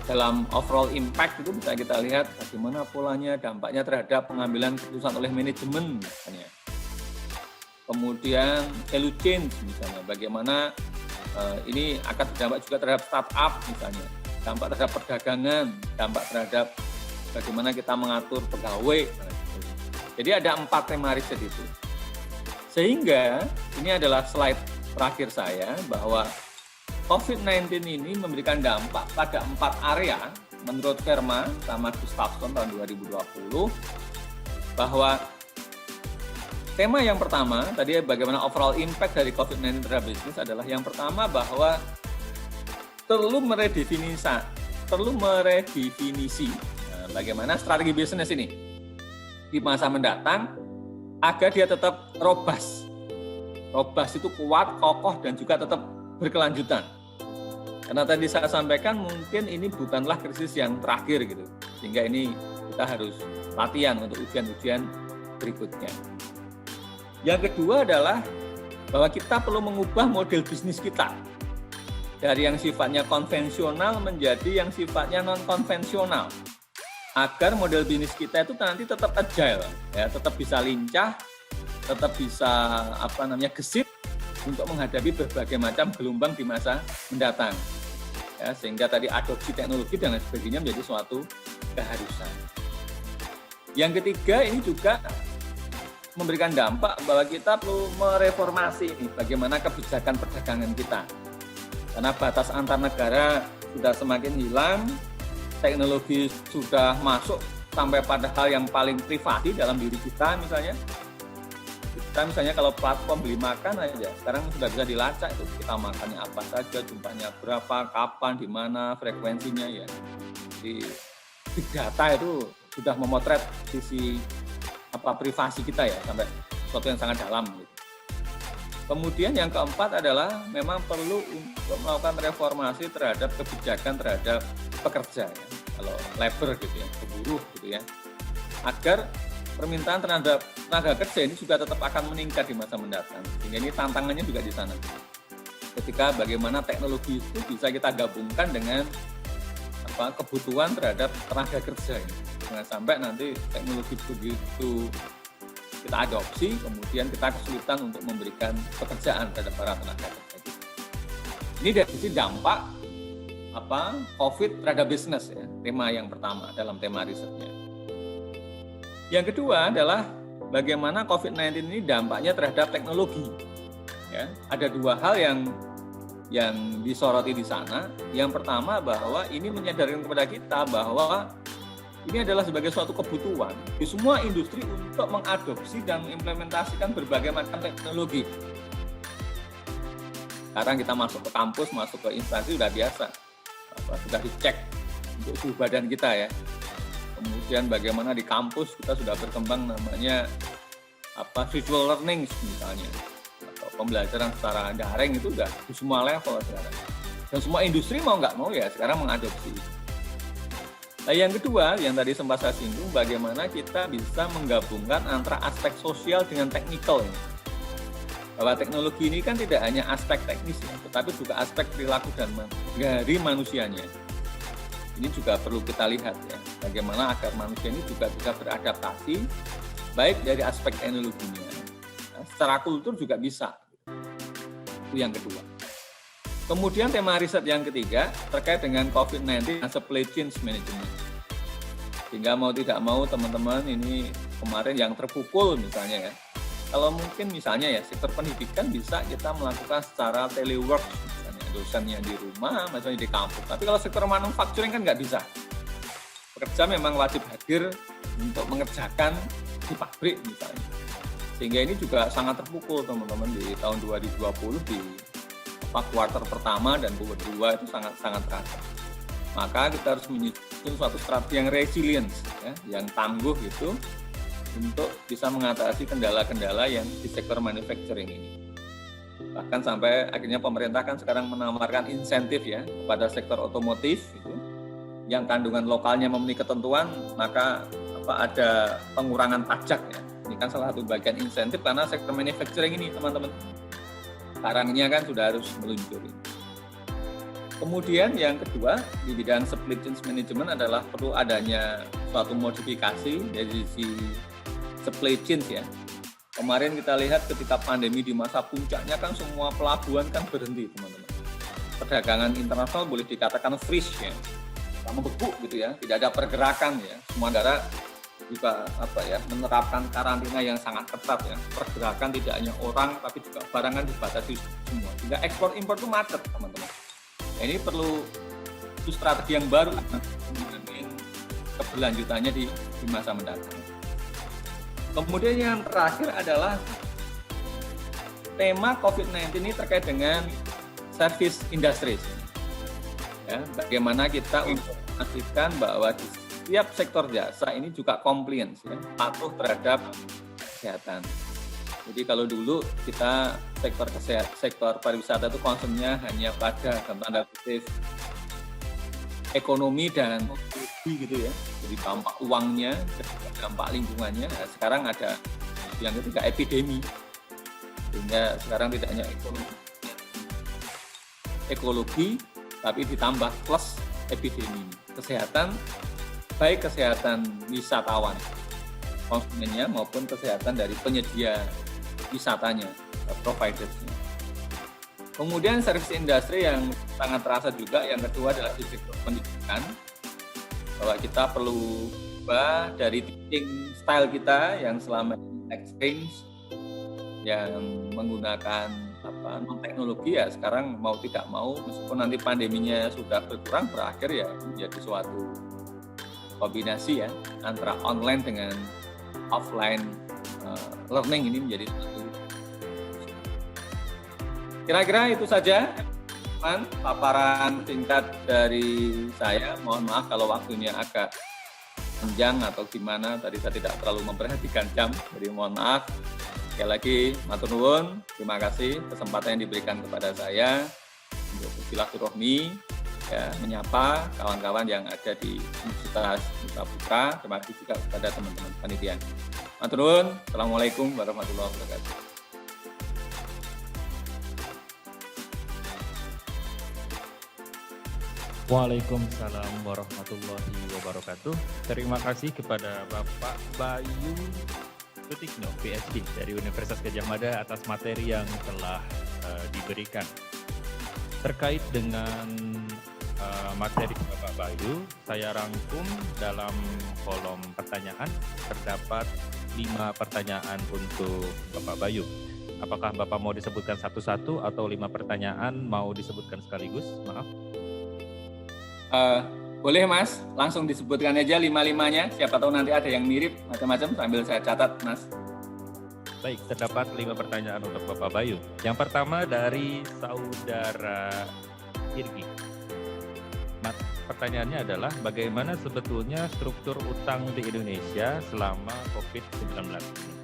dalam overall impact itu bisa kita lihat bagaimana polanya, dampaknya terhadap pengambilan keputusan oleh manajemen misalnya. Kemudian value chain misalnya, bagaimana ini akan berdampak juga terhadap startup misalnya, dampak terhadap perdagangan, dampak terhadap bagaimana kita mengatur pegawai. Jadi ada 4 tema riset itu. Sehingga ini adalah slide terakhir saya bahwa COVID-19 ini memberikan dampak pada 4 area menurut Verma sama Gustafsson tahun 2020, bahwa tema yang pertama, tadi bagaimana overall impact dari COVID-19 terhadap bisnis adalah yang pertama bahwa perlu meredefinisi bagaimana strategi bisnis ini di masa mendatang agar dia tetap robust. Robust itu kuat, kokoh, dan juga tetap berkelanjutan. Karena tadi saya sampaikan mungkin ini bukanlah krisis yang terakhir gitu, sehingga ini kita harus latihan untuk ujian-ujian berikutnya. Yang kedua adalah bahwa kita perlu mengubah model bisnis kita dari yang sifatnya konvensional menjadi yang sifatnya non-konvensional, agar model bisnis kita itu nanti tetap agile, ya, tetap bisa lincah, tetap bisa gesit untuk menghadapi berbagai macam gelombang di masa mendatang. Ya, sehingga tadi adopsi teknologi dan lain sebagainya menjadi suatu keharusan. Yang ketiga, ini juga memberikan dampak bahwa kita perlu mereformasi ini bagaimana kebijakan perdagangan kita. Karena batas antar negara sudah semakin hilang, teknologi sudah masuk sampai pada hal yang paling privati dalam diri kita misalnya. Kita misalnya kalau platform beli makan aja, sekarang sudah bisa dilacak itu kita makannya apa saja, jumlahnya berapa, kapan, di mana, frekuensinya ya. Jadi big data itu sudah memotret sisi privasi kita ya sampai sesuatu yang sangat dalam. Gitu. Kemudian yang keempat adalah memang perlu untuk melakukan reformasi terhadap kebijakan terhadap pekerja ya. Kalau labor gitu ya, buruh gitu ya. Agar permintaan terhadap tenaga kerja ini juga tetap akan meningkat di masa mendatang. Sehingga ini tantangannya juga di sana. Ketika bagaimana teknologi itu bisa kita gabungkan dengan kebutuhan terhadap tenaga kerja ini. Jangan sampai nanti teknologi begitu kita adopsi, kemudian kita kesulitan untuk memberikan pekerjaan terhadap para tenaga kerja. Ini dari sisi dampak COVID terhadap bisnis ya, tema yang pertama dalam tema risetnya. Yang kedua adalah bagaimana COVID-19 ini dampaknya terhadap teknologi. Ya, ada dua hal yang disoroti di sana. Yang pertama bahwa ini menyadarkan kepada kita bahwa ini adalah sebagai suatu kebutuhan di semua industri untuk mengadopsi dan mengimplementasikan berbagai macam teknologi. Sekarang kita masuk ke kampus, masuk ke instansi sudah biasa, sudah dicek untuk suhu badan kita ya. Kemudian bagaimana di kampus kita sudah berkembang namanya virtual learning misalnya, atau pembelajaran secara daring itu sudah di semua level sekarang. Dan semua industri mau nggak mau ya sekarang mengadopsi. Nah, yang kedua, yang tadi sempat saya singgung, bagaimana kita bisa menggabungkan antara aspek sosial dengan teknikal. Bahwa teknologi ini kan tidak hanya aspek teknis, ya, tetapi juga aspek perilaku dan dari manusianya. Ini juga perlu kita lihat ya, bagaimana agar manusia ini juga bisa beradaptasi, baik dari aspek teknologinya, secara kultur juga bisa. Itu yang kedua. Kemudian tema riset yang ketiga terkait dengan COVID-19 dan supply chain management. Sehingga mau tidak mau teman-teman ini kemarin yang terpukul misalnya ya. Kalau mungkin misalnya ya sektor pendidikan bisa kita melakukan secara telework, misalnya dosennya di rumah, misalnya di kampus. Tapi kalau sektor manufacturing kan nggak bisa. Pekerja memang wajib hadir untuk mengerjakan di pabrik misalnya. Sehingga ini juga sangat terpukul teman-teman di tahun 2020 di kuartal pertama dan kuartal kedua itu sangat terasa. Maka kita harus menyusun suatu strategi yang resilience, ya, yang tangguh gitu untuk bisa mengatasi kendala-kendala yang di sektor manufacturing ini. Bahkan sampai akhirnya pemerintah kan sekarang menawarkan insentif ya kepada sektor otomotif itu, yang kandungan lokalnya memenuhi ketentuan, maka ada pengurangan pajak ya. Ini kan salah satu bagian insentif karena sektor manufacturing ini teman-teman. Sekarangnya kan sudah harus meluncuri. Kemudian yang kedua di bidang supply chain management adalah perlu adanya suatu modifikasi dari sisi supply chain ya. Kemarin kita lihat ketika pandemi di masa puncaknya kan semua pelabuhan kan berhenti teman-teman. Perdagangan internasional boleh dikatakan freeze ya, membeku gitu ya, tidak ada pergerakan ya. Semua negara juga menerapkan karantina yang sangat ketat ya. Pergerakan tidak hanya orang tapi juga barang kan dibatasi semua. Sehingga ekspor impor itu macet teman-teman. Nah, ini perlu strategi yang baru mengenai keberlanjutannya di masa mendatang. Kemudian yang terakhir adalah tema COVID-19 ini terkait dengan service industries. Ya, bagaimana kita untuk memastikan bahwa di setiap sektor jasa ini juga compliance, ya, patuh terhadap kesehatan. Jadi kalau dulu kita sektor pariwisata itu concernnya hanya pada tanda kutip ekonomi dan gitu ya. Jadi dampak uangnya, dampak lingkungannya. Nah, sekarang ada yang ketiga epidemi. Sehingga sekarang tidak hanya ekologi tapi ditambah plus epidemi. Kesehatan, baik kesehatan wisatawan konsumennya maupun kesehatan dari penyedia wisatanya, providersnya. Kemudian service industry yang sangat terasa juga, yang kedua adalah di sektor pendidikan, bahwa kita perlu ubah dari teaching style kita yang selama ini exchange, yang menggunakan non teknologi ya sekarang mau tidak mau meskipun nanti pandeminya sudah berkurang berakhir ya menjadi suatu kombinasi ya antara online dengan offline learning ini menjadi suatu. Kira-kira itu saja paparan singkat dari saya. Mohon maaf kalau waktunya agak panjang atau gimana, tadi saya tidak terlalu memperhatikan jam, jadi mohon maaf. Sekali lagi matur nuwun, terima kasih kesempatan yang diberikan kepada saya untuk bersilaturahmi, ya, menyapa kawan-kawan yang ada di Universitas Nusa Putra. Terima kasih juga kepada teman-teman panitia. Matur nuwun, assalamualaikum warahmatullahi wabarakatuh. Waalaikumsalam warahmatullahi wabarakatuh. Terima kasih kepada Bapak Bayu Sutikno, PhD dari Universitas Gadjah Mada atas materi yang telah diberikan. terkait dengan materi Bapak Bayu, saya rangkum dalam kolom pertanyaan. Terdapat 5 pertanyaan untuk Bapak Bayu. Apakah Bapak mau disebutkan satu-satu atau 5 pertanyaan mau disebutkan sekaligus? Maaf. Boleh Mas, langsung disebutkan aja 5-5-nya. Siapa tahu nanti ada yang mirip macam-macam sambil saya catat Mas. Baik, terdapat 5 pertanyaan untuk Bapak Bayu. Yang pertama dari Saudara Irgi. Pertanyaannya adalah bagaimana sebetulnya struktur utang di Indonesia selama COVID-19 ini?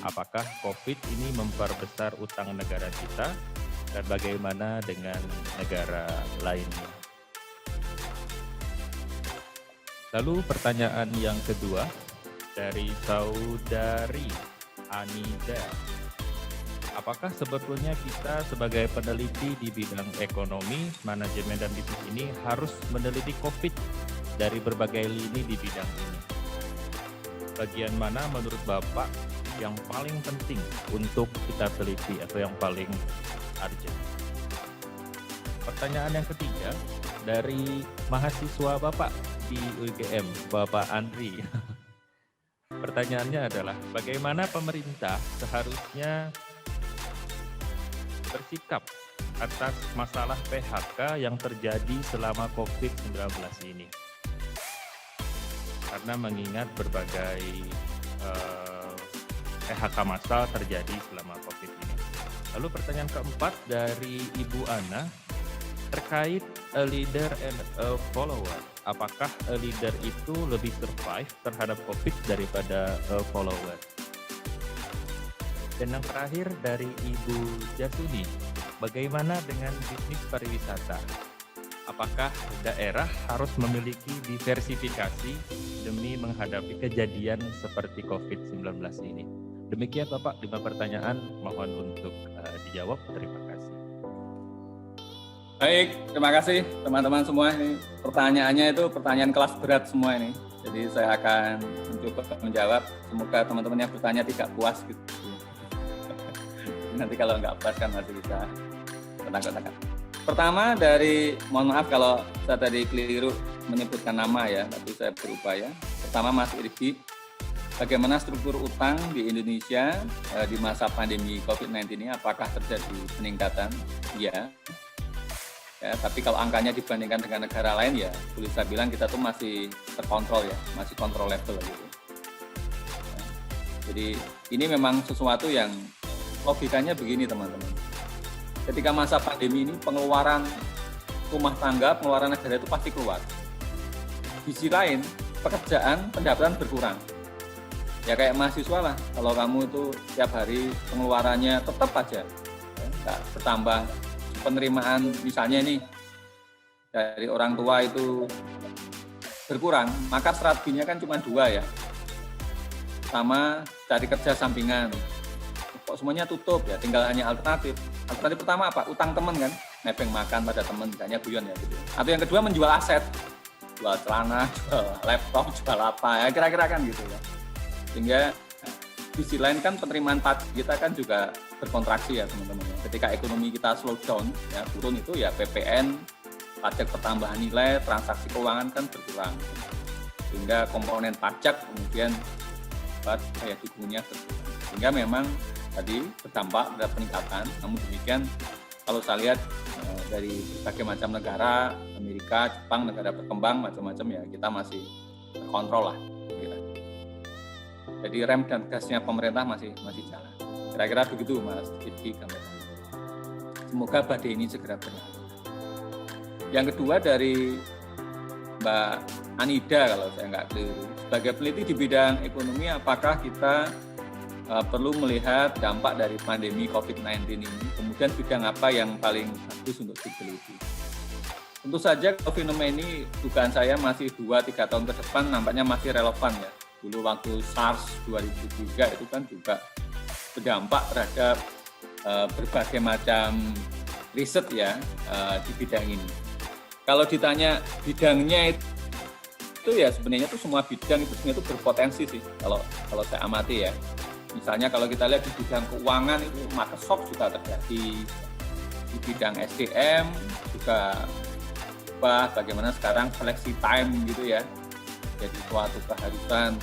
Apakah COVID ini memperbesar utang negara kita dan bagaimana dengan negara lainnya? Lalu pertanyaan yang kedua dari Saudari Anida. Apakah sebetulnya kita sebagai peneliti di bidang ekonomi, manajemen, dan bisnis ini harus meneliti COVID dari berbagai lini di bidang ini? Bagian mana menurut Bapak yang paling penting untuk kita teliti atau yang paling urgent? Pertanyaan yang ketiga dari mahasiswa Bapak di UGM, Bapak Andri. Pertanyaannya adalah bagaimana pemerintah seharusnya bersikap atas masalah PHK yang terjadi selama COVID-19 ini? Karena mengingat berbagai PHK massal terjadi selama COVID ini. Lalu pertanyaan keempat dari Ibu Ana terkait a leader and a follower. Apakah a leader itu lebih survive terhadap COVID daripada a follower? Dan yang terakhir dari Ibu Jasuni, bagaimana dengan bisnis pariwisata? Apakah daerah harus memiliki diversifikasi demi menghadapi kejadian seperti COVID-19 ini? Demikian Bapak, 5 pertanyaan, mohon untuk dijawab. Terima kasih. Baik, terima kasih teman-teman semua. Ini pertanyaannya itu pertanyaan kelas berat semua ini. Jadi saya akan mencoba menjawab. Semoga teman-teman yang bertanya tidak puas gitu. Nanti kalau nggak puas kan masih bisa katakan. Pertama dari, mohon maaf kalau saya tadi keliru menyebutkan nama ya, tapi saya berupaya. Pertama Mas Irgi, bagaimana struktur utang di Indonesia di masa pandemi COVID-19 ini? Apakah terjadi peningkatan? Iya. Ya, tapi kalau angkanya dibandingkan dengan negara lain ya, boleh saya bilang kita tuh masih terkontrol ya, masih controllable gitu. Ya, jadi ini memang sesuatu yang logikanya begini teman-teman. Ketika masa pandemi ini pengeluaran rumah tangga, pengeluaran negara itu pasti keluar. Di sisi lain, pekerjaan, pendapatan berkurang. Ya kayak mahasiswa lah, kalau kamu itu tiap hari pengeluarannya tetap aja ya, nggak bertambah. Penerimaan misalnya nih dari orang tua itu berkurang, maka strateginya kan cuma 2 ya. Pertama, cari kerja sampingan. Kok semuanya tutup ya, tinggal hanya alternatif. Alternatif pertama apa? Utang teman kan, nebeng makan pada teman, misalnya guyon ya gitu. Atau yang kedua menjual aset, jual celana, jual laptop, jual apa ya, kira-kira kan gitu ya. Sehingga di sisi lain kan penerimaan pajak kita kan juga berkontraksi ya teman-teman. Ketika ekonomi kita slow down, ya turun itu ya PPN, pajak pertambahan nilai, transaksi keuangan kan berkurang. Sehingga komponen pajak kemudian daya dukungnya berkurang. Sehingga memang tadi berdampak pada peningkatan. Namun demikian kalau saya lihat dari berbagai macam negara, Amerika, Jepang, negara berkembang macam-macam ya kita masih terkontrol lah. Jadi rem dan gasnya pemerintah masih jalan. Kira-kira begitu Mas Irgi. Semoga badai ini segera berlalu. Yang kedua dari Mbak Anida kalau saya nggak keliru. Sebagai peneliti di bidang ekonomi, apakah kita perlu melihat dampak dari pandemi COVID-19 ini? Kemudian bidang apa yang paling bagus untuk diteliti? Tentu saja fenomena ini dugaan saya masih 2-3 tahun ke depan nampaknya masih relevan ya. Dulu waktu SARS 2003 itu kan juga berdampak terhadap berbagai macam riset ya di bidang ini. Kalau ditanya bidangnya itu ya sebenarnya itu semua bidang itu sebenarnya itu berpotensi sih kalau saya amati ya. Misalnya kalau kita lihat di bidang keuangan itu market shock juga terjadi, di di bidang SDM juga bagaimana sekarang flexi time gitu ya, jadi suatu keharusan.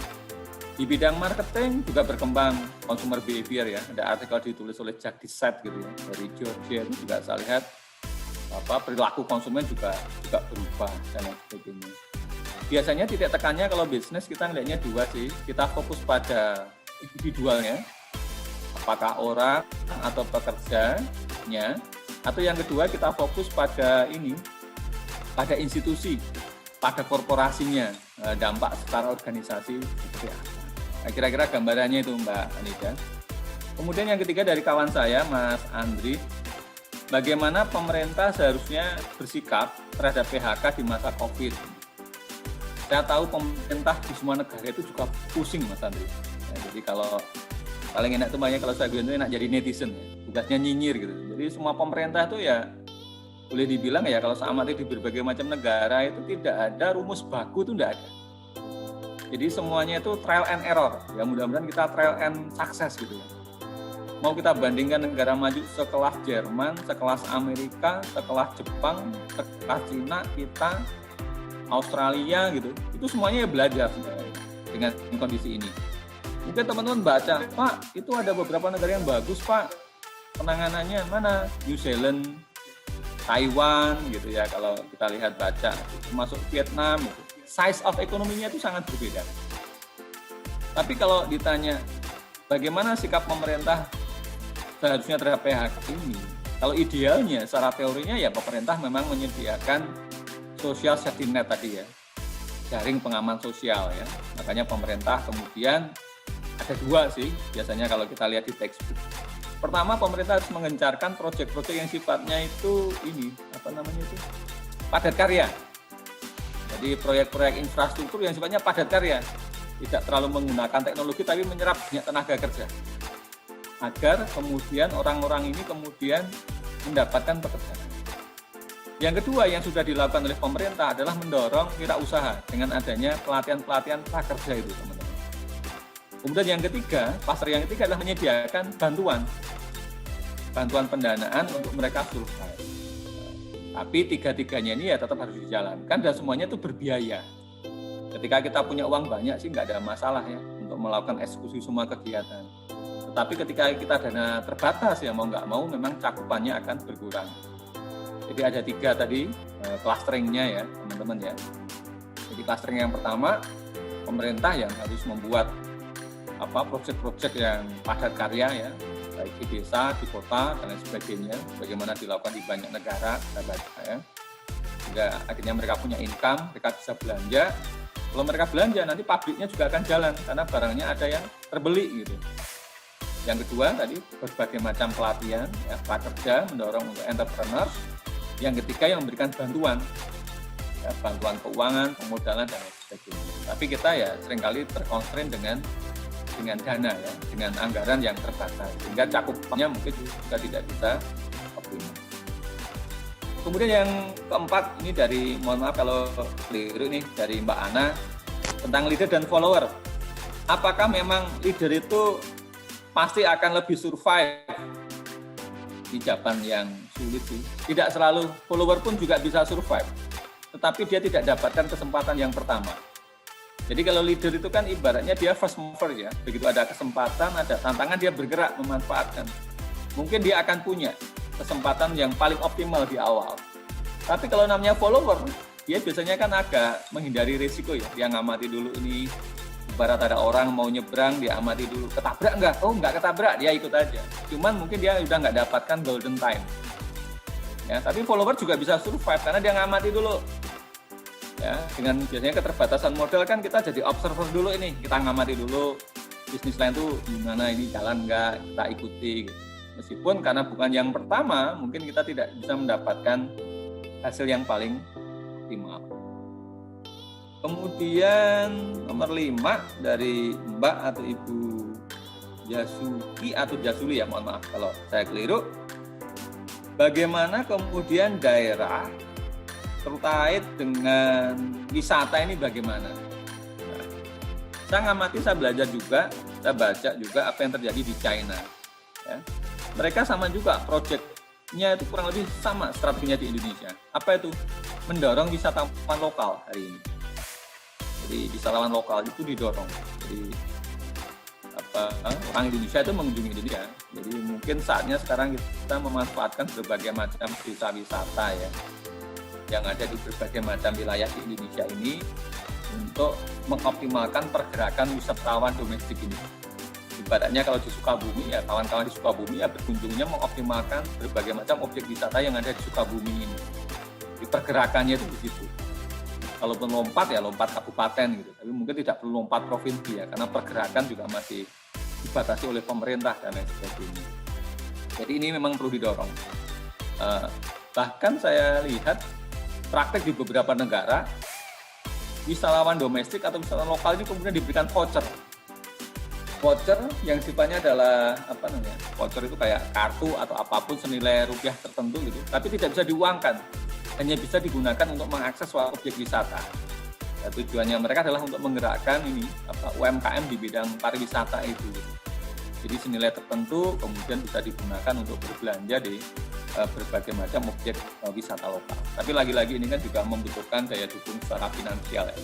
Di bidang marketing juga berkembang consumer behavior ya, ada artikel ditulis oleh Jack Dissat gitu ya, dari Georgia itu juga saya lihat perilaku konsumen juga berubah dan lain sebagainya. Biasanya titik tekannya kalau bisnis kita ngelihatnya dua sih, kita fokus pada individualnya, apakah orang atau pekerjanya, atau yang kedua kita fokus pada pada institusi, pada korporasinya, dampak secara organisasi seperti apa. Nah, kira-kira gambarannya itu Mbak Anida. Kemudian yang ketiga dari kawan saya, Mas Andri, bagaimana pemerintah seharusnya bersikap terhadap PHK di masa COVID. Saya tahu pemerintah di semua negara itu juga pusing, Mas Andri. Ya, jadi kalau paling enak itu banyak kalau saya bilang itu enak jadi netizen, ya. Tugasnya nyinyir gitu. Jadi semua pemerintah itu ya boleh dibilang ya kalau saya amati di berbagai macam negara itu tidak ada rumus baku, itu tidak ada. Jadi semuanya itu trial and error. Ya mudah-mudahan kita trial and success gitu ya. Mau kita bandingkan negara maju sekelas Jerman, sekelas Amerika, sekelas Jepang, sekelas Cina, kita, Australia gitu. Itu semuanya belajar dengan kondisi ini. Mungkin teman-teman baca, Pak, itu ada beberapa negara yang bagus, Pak. Penanganannya mana? New Zealand, Taiwan gitu ya, kalau kita lihat baca, termasuk Vietnam gitu. Size of ekonominya itu sangat berbeda. Tapi kalau ditanya bagaimana sikap pemerintah seharusnya terhadap PHK ini, kalau idealnya secara teorinya ya pemerintah memang menyediakan social safety net tadi ya, jaring pengaman sosial ya. Makanya pemerintah kemudian ada dua sih biasanya kalau kita lihat di textbook. Pertama, pemerintah harus mengencarkan proyek-proyek yang sifatnya itu padat karya. Jadi proyek-proyek infrastruktur yang sifatnya padat karya, tidak terlalu menggunakan teknologi tapi menyerap banyak tenaga kerja. Agar kemudian orang-orang ini kemudian mendapatkan pekerjaan. Yang kedua yang sudah dilakukan oleh pemerintah adalah mendorong wirausaha dengan adanya pelatihan-pelatihan prakerja itu, teman-teman. Kemudian yang ketiga, pasar yang ketiga adalah menyediakan bantuan pendanaan untuk mereka survive. Tapi tiga-tiganya ini ya tetap harus dijalankan dan semuanya itu berbiaya. Ketika kita punya uang banyak sih nggak ada masalah ya untuk melakukan eksekusi semua kegiatan. Tetapi ketika kita dana terbatas ya mau nggak mau memang cakupannya akan berkurang. Jadi ada tiga tadi clusteringnya ya teman-teman ya. Jadi clustering yang pertama, pemerintah yang harus membuat proyek-proyek yang padat karya ya, baik di desa, di kota, dan lain sebagainya, bagaimana dilakukan di banyak negara, kita baca ya. Sehingga akhirnya mereka punya income, mereka bisa belanja. Kalau mereka belanja, nanti pabriknya juga akan jalan, karena barangnya ada yang terbeli gitu. Yang kedua tadi, berbagai macam pelatihan, ya, prakerja, mendorong untuk entrepreneurs. Yang ketiga yang memberikan bantuan, ya, bantuan keuangan, pemodalan, dan lain sebagainya. Tapi kita ya seringkali terkonstrain dengan dana ya, dengan anggaran yang terbatas, sehingga cakupannya mungkin juga tidak bisa optimal. Kemudian yang keempat ini dari, mohon maaf kalau keliru nih, dari Mbak Ana tentang leader dan follower. Apakah memang leader itu pasti akan lebih survive? Di jawaban yang sulit sih. Tidak selalu, follower pun juga bisa survive, tetapi dia tidak dapatkan kesempatan yang pertama. Jadi kalau leader itu kan ibaratnya dia first mover ya, begitu ada kesempatan, ada tantangan, dia bergerak memanfaatkan. Mungkin dia akan punya kesempatan yang paling optimal di awal. Tapi kalau namanya follower, dia biasanya kan agak menghindari risiko ya, dia ngamati dulu ini, ibarat ada orang mau nyebrang, dia amati dulu, ketabrak nggak? Oh nggak ketabrak, dia ikut aja. Cuman mungkin dia udah nggak dapatkan golden time. Ya, tapi follower juga bisa survive karena dia ngamati dulu. Ya, dengan biasanya keterbatasan modal kan kita jadi observer dulu ini, kita ngamati dulu bisnis lain tuh gimana, ini jalan nggak, kita ikuti gitu. Meskipun karena bukan yang pertama, mungkin kita tidak bisa mendapatkan hasil yang paling optimal. Kemudian nomor 5 dari Mbak atau Ibu Yasuki atau Jasuli ya, mohon maaf kalau saya keliru. Bagaimana kemudian daerah terkait dengan wisata ini bagaimana? Nah, saya ngamati, saya belajar juga, saya baca juga apa yang terjadi di China. Ya. Mereka sama juga, proyek strateginya itu kurang lebih sama strateginya di Indonesia. Apa itu? Mendorong wisatawan lokal hari ini. Jadi wisatawan lokal itu didorong. Jadi orang Indonesia itu mengunjungi Indonesia. Jadi mungkin saatnya sekarang kita memanfaatkan berbagai macam desa wisata ya yang ada di berbagai macam wilayah di Indonesia ini untuk mengoptimalkan pergerakan wisatawan domestik ini. Ibaratnya kalau di Sukabumi ya kawan-kawan di Sukabumi ya berkunjungnya mengoptimalkan berbagai macam objek wisata yang ada di Sukabumi ini. Di pergerakannya itu begitu. Kalaupun lompat ya lompat kabupaten gitu, tapi mungkin tidak perlu lompat provinsi ya karena pergerakan juga masih dibatasi oleh pemerintah dan lain sebagainya. Jadi ini memang perlu didorong. Bahkan saya lihat praktek di beberapa negara wisatawan domestik atau wisatawan lokal ini kemudian diberikan voucher. Voucher yang sifatnya adalah voucher itu kayak kartu atau apapun senilai rupiah tertentu gitu, tapi tidak bisa diuangkan, hanya bisa digunakan untuk mengakses suatu objek wisata. Ya, tujuannya mereka adalah untuk menggerakkan UMKM di bidang pariwisata itu. Jadi senilai tertentu kemudian bisa digunakan untuk berbelanja di berbagai macam objek wisata lokal. Tapi lagi-lagi ini kan juga membutuhkan daya dukung secara finansial ya.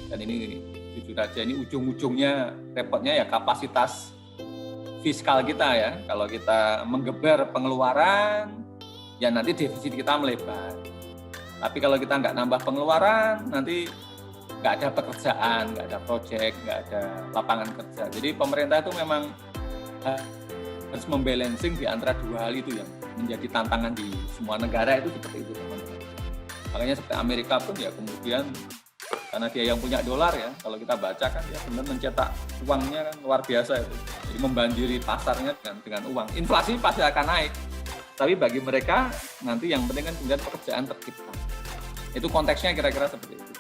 Dan ini jujur aja ini ujung-ujungnya repotnya ya kapasitas fiskal kita ya. Kalau kita menggeber pengeluaran ya nanti defisit kita melebar. Tapi kalau kita nggak nambah pengeluaran nanti nggak ada pekerjaan, nggak ada proyek, nggak ada lapangan kerja. Jadi pemerintah itu memang harus membalancing di antara dua hal itu yang menjadi tantangan di semua negara itu seperti itu teman-teman. Makanya seperti Amerika pun ya kemudian karena dia yang punya dolar ya, kalau kita baca kan ya benar mencetak uangnya kan luar biasa itu. Jadi membanjiri pasarnya dengan uang. Inflasi pasti akan naik. Tapi bagi mereka nanti yang penting kan kemudian pekerjaan tercipta. Itu konteksnya kira-kira seperti itu.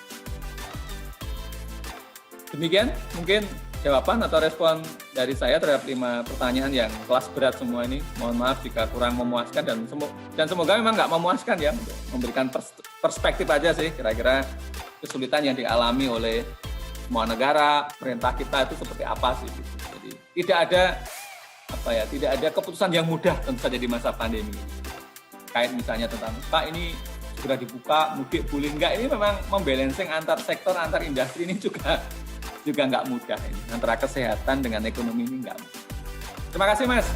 Demikian mungkin jawaban atau respon dari saya terhadap 5 pertanyaan yang kelas berat semua ini. Mohon maaf jika kurang memuaskan dan semoga memang nggak memuaskan ya, memberikan perspektif aja sih kira-kira kesulitan yang dialami oleh semua negara, pemerintah kita itu seperti apa sih. Jadi tidak ada keputusan yang mudah tentu saja di masa pandemi. Kayak misalnya tentang Pak ini sudah dibuka, mudik boleh enggak, ini memang membalancing antar sektor, antar industri ini juga nggak mudah ini. Antara kesehatan dengan ekonomi ini nggak mudah. Terima kasih Mas.